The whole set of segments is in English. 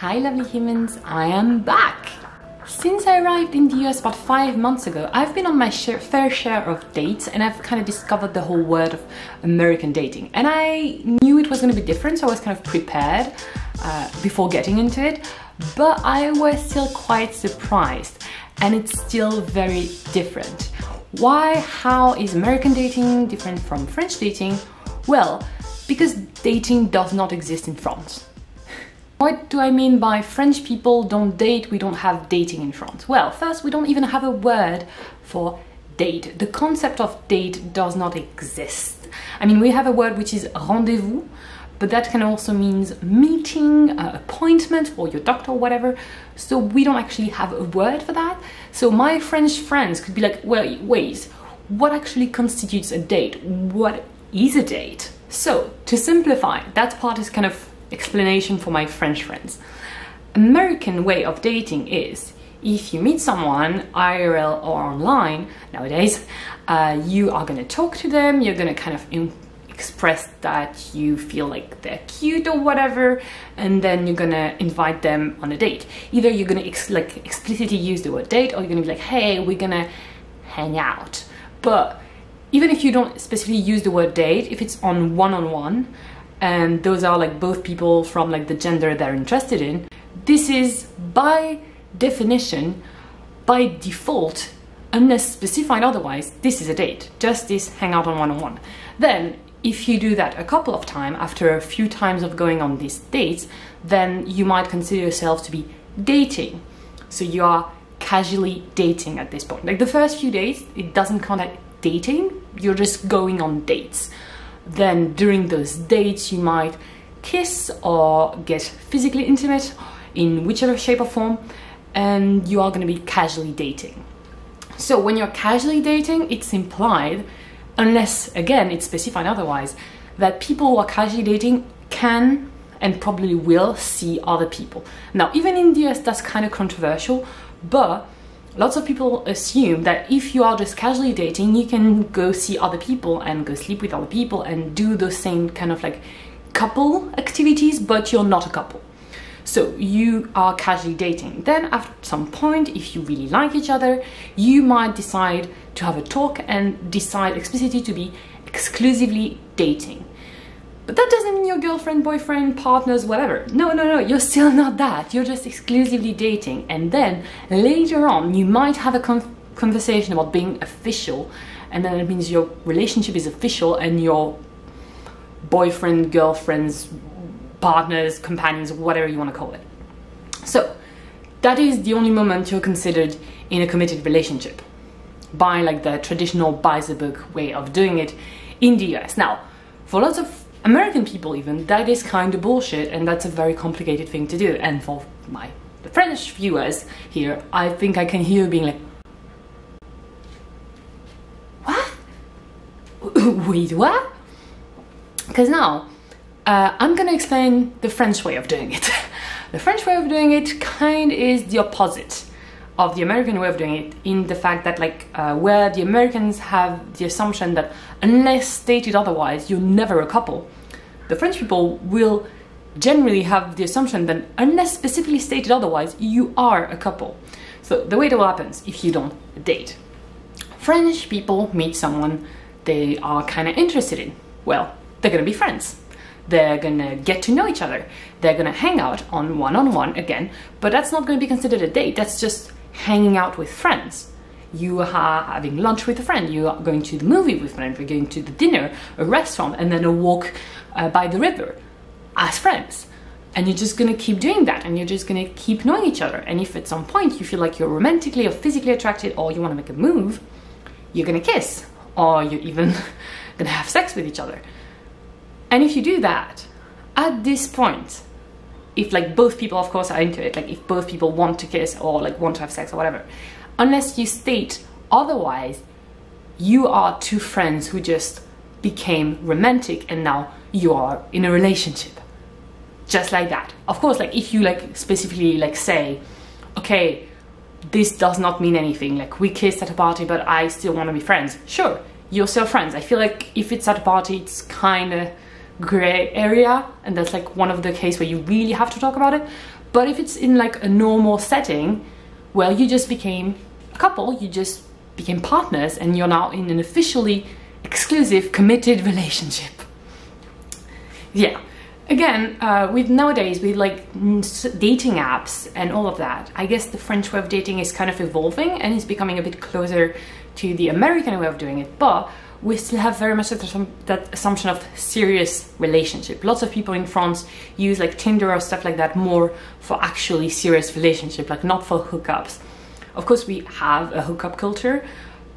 Hi lovely humans, I am back! Since I arrived in the US about 5 months ago, I've been on my fair share of dates and I've kind of discovered the whole world of American dating. And I knew it was going to be different, so I was kind of prepared before getting into it. But I was still quite surprised, and it's still very different. Why? How is American dating different from French dating? Well, because dating does not exist in France. What do I mean by French people don't date, we don't have dating in France? Well, first, we don't even have a word for date. The concept of date does not exist. I mean, we have a word which is rendezvous, but that can also mean meeting, appointment, or your doctor or whatever. So we don't actually have a word for that. So my French friends could be like, well, wait, what actually constitutes a date? What is a date? So to simplify, that part is kind of explanation for my French friends. American way of dating is if you meet someone IRL or online nowadays, you are going to talk to them, you're going to kind of express that you feel like they're cute or whatever, and then you're going to invite them on a date. Either you're going to explicitly use the word date, or you're going to be like, hey, we're going to hang out. But even if you don't specifically use the word date, if it's on one-on-one, and those are like both people from like the gender they're interested in, this is by definition, by default, unless specified otherwise, this is a date. Just this hang out on one-on-one. Then if you do that a couple of times, after a few times of going on these dates, then you might consider yourself to be dating. So you are casually dating at this point. Like the first few days, it doesn't count as dating, you're just going on dates. Then during those dates you might kiss or get physically intimate in whichever shape or form, and you are going to be casually dating. So when you're casually dating, it's implied, unless again it's specified otherwise, that people who are casually dating can and probably will see other people. Now even in the US that's kind of controversial, but lots of people assume that if you are just casually dating, you can go see other people and go sleep with other people and do those same kind of like couple activities, but you're not a couple. So you are casually dating. Then at some point, if you really like each other, you might decide to have a talk and decide explicitly to be exclusively dating. But that doesn't mean you're girlfriend, boyfriend, partners, whatever. No, you're still not that. You're just exclusively dating. And then later on, you might have a conversation about being official. And then it means your relationship is official and your boyfriend, girlfriends, partners, companions, whatever you want to call it. So that is the only moment you're considered in a committed relationship by like the traditional by the book way of doing it in the US. Now, for lots of American people even, that is kind of bullshit, and that's a very complicated thing to do. And for the French viewers here, I think I can hear you being like, what? Wait, what? Because now, I'm gonna explain the French way of doing it. The French way of doing it kind of is the opposite of the American way of doing it, in the fact that like where the Americans have the assumption that unless stated otherwise you're never a couple, the French people will generally have the assumption that unless specifically stated otherwise you are a couple. So the way that happens if you don't date, French people meet someone they are kind of interested in, well, they're gonna be friends. They're gonna get to know each other. They're gonna hang out on one-on-one again, but that's not gonna be considered a date. That's just hanging out with friends. You are having lunch with a friend, you are going to the movie with a friend, you're going to the dinner, a restaurant, and then a walk by the river as friends. And you're just gonna keep doing that, and you're just gonna keep knowing each other. And if at some point you feel like you're romantically or physically attracted, or you wanna make a move, you're gonna kiss, or you're even gonna have sex with each other. And if you do that, at this point, if like both people of course are into it, like if both people want to kiss or like want to have sex or whatever, unless you state otherwise, you are two friends who just became romantic and now you are in a relationship. Just like that. Of course, like if you like specifically like say, okay, this does not mean anything, like we kissed at a party but I still want to be friends. Sure, you're still friends. I feel like if it's at a party, it's kind of gray area, and that's like one of the cases where you really have to talk about it. But if it's in like a normal setting, well, you just became a couple, you just became partners, and you're now in an officially exclusive, committed relationship. Yeah. Again, with nowadays, with like dating apps and all of that, I guess the French way of dating is kind of evolving and is becoming a bit closer to the American way of doing it, but we still have very much that assumption of serious relationship. Lots of people in France use like Tinder or stuff like that more for actually serious relationship, like not for hookups. Of course, we have a hookup culture,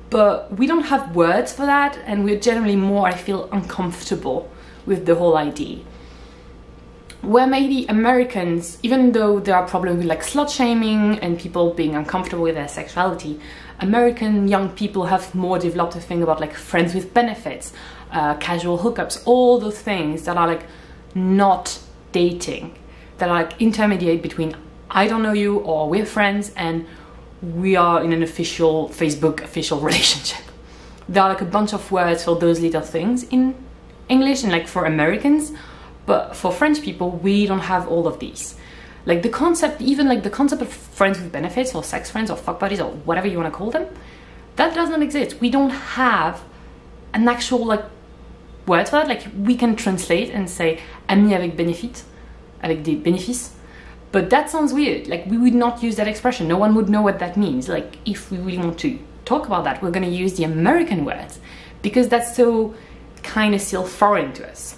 but we don't have words for that, and we're generally more, I feel, uncomfortable with the whole idea. Where maybe Americans, even though there are problems with like slut shaming and people being uncomfortable with their sexuality, American young people have more developed a thing about like friends with benefits, casual hookups, all those things that are like not dating, that are like intermediate between I don't know you or we're friends and we are in an official Facebook official relationship. There are like a bunch of words for those little things in English and like for Americans. But for French people, we don't have all of these. Like the concept, even like the concept of friends with benefits or sex friends or fuck buddies or whatever you want to call them, that does not exist. We don't have an actual like word for that. Like we can translate and say ami avec bénéfice, avec des bénéfices, but that sounds weird. Like we would not use that expression. No one would know what that means. Like if we really want to talk about that, we're going to use the American words because that's so kind of still foreign to us.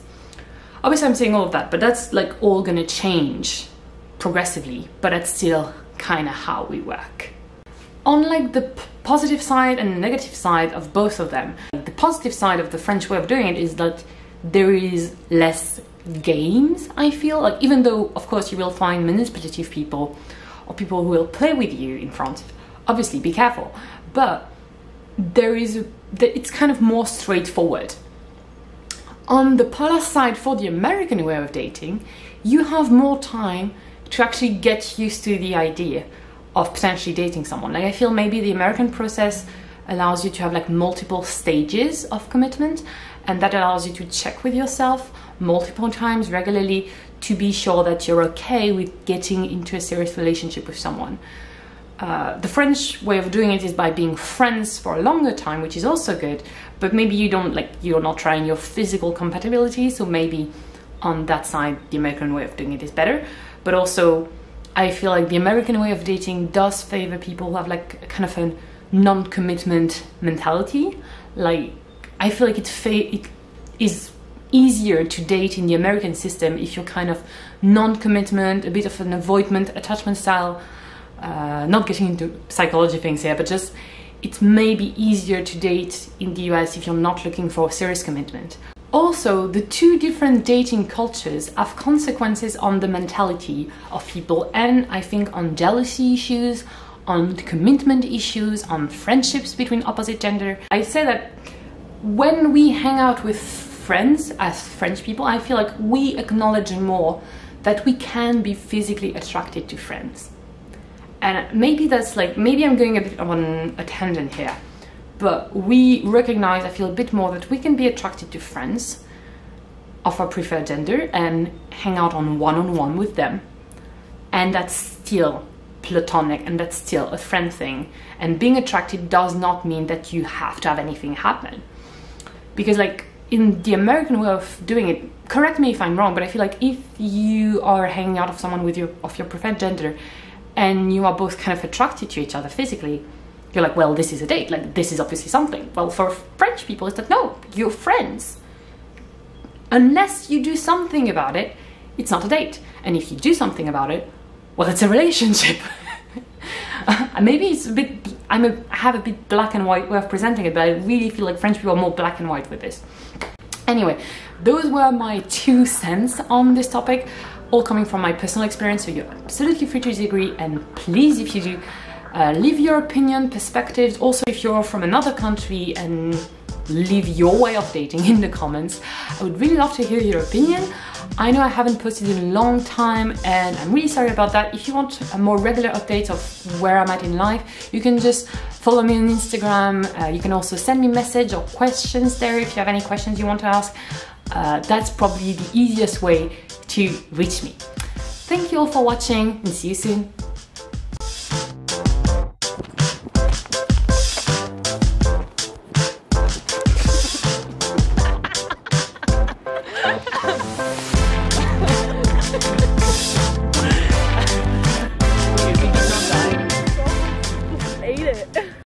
Obviously, I'm saying all of that, but that's like all gonna change progressively, but that's still kind of how we work. On like the positive side and the negative side of both of them, the positive side of the French way of doing it is that there is less games, I feel. Like even though, of course, you will find manipulative people or people who will play with you in France, obviously be careful, but it's kind of more straightforward. On the plus side, for the American way of dating, you have more time to actually get used to the idea of potentially dating someone. Like I feel maybe the American process allows you to have like multiple stages of commitment, and that allows you to check with yourself multiple times regularly to be sure that you're okay with getting into a serious relationship with someone. The French way of doing it is by being friends for a longer time, which is also good, but maybe you're not trying your physical compatibility, so maybe on that side the American way of doing it is better. But also I feel like the American way of dating does favor people who have like kind of a non-commitment mentality. Like I feel like it is easier to date in the American system if you're kind of non-commitment, a bit of an avoidant attachment style. Not getting into psychology things here, but just it's maybe easier to date in the US if you're not looking for serious commitment. Also, the two different dating cultures have consequences on the mentality of people, and I think on jealousy issues, on commitment issues, on friendships between opposite gender. I say that when we hang out with friends as French people, I feel like we acknowledge more that we can be physically attracted to friends. And maybe that's like, maybe I'm going a bit on a tangent here, but we recognize, I feel a bit more that we can be attracted to friends of our preferred gender and hang out on one-on-one with them. And that's still platonic and that's still a friend thing. And being attracted does not mean that you have to have anything happen. Because like in the American way of doing it, correct me if I'm wrong, but I feel like if you are hanging out with someone of your preferred gender and you are both kind of attracted to each other physically, you're like, well, this is a date, like this is obviously something. Well, for French people, it's like, no, you're friends. Unless you do something about it, it's not a date. And if you do something about it, well, it's a relationship. Maybe it's a bit, I have a bit black and white way of presenting it, but I really feel like French people are more black and white with this. Anyway, those were my 2 cents on this topic, all coming from my personal experience, so you're absolutely free to disagree, and please, if you do, leave your opinion, perspectives. Also, if you're from another country, and leave your way of dating in the comments. I would really love to hear your opinion. I know I haven't posted in a long time and I'm really sorry about that. If you want a more regular update of where I'm at in life, you can just follow me on Instagram. You can also send me a message or questions there if you have any questions you want to ask. That's probably the easiest way to reach me. Thank you all for watching and see you soon.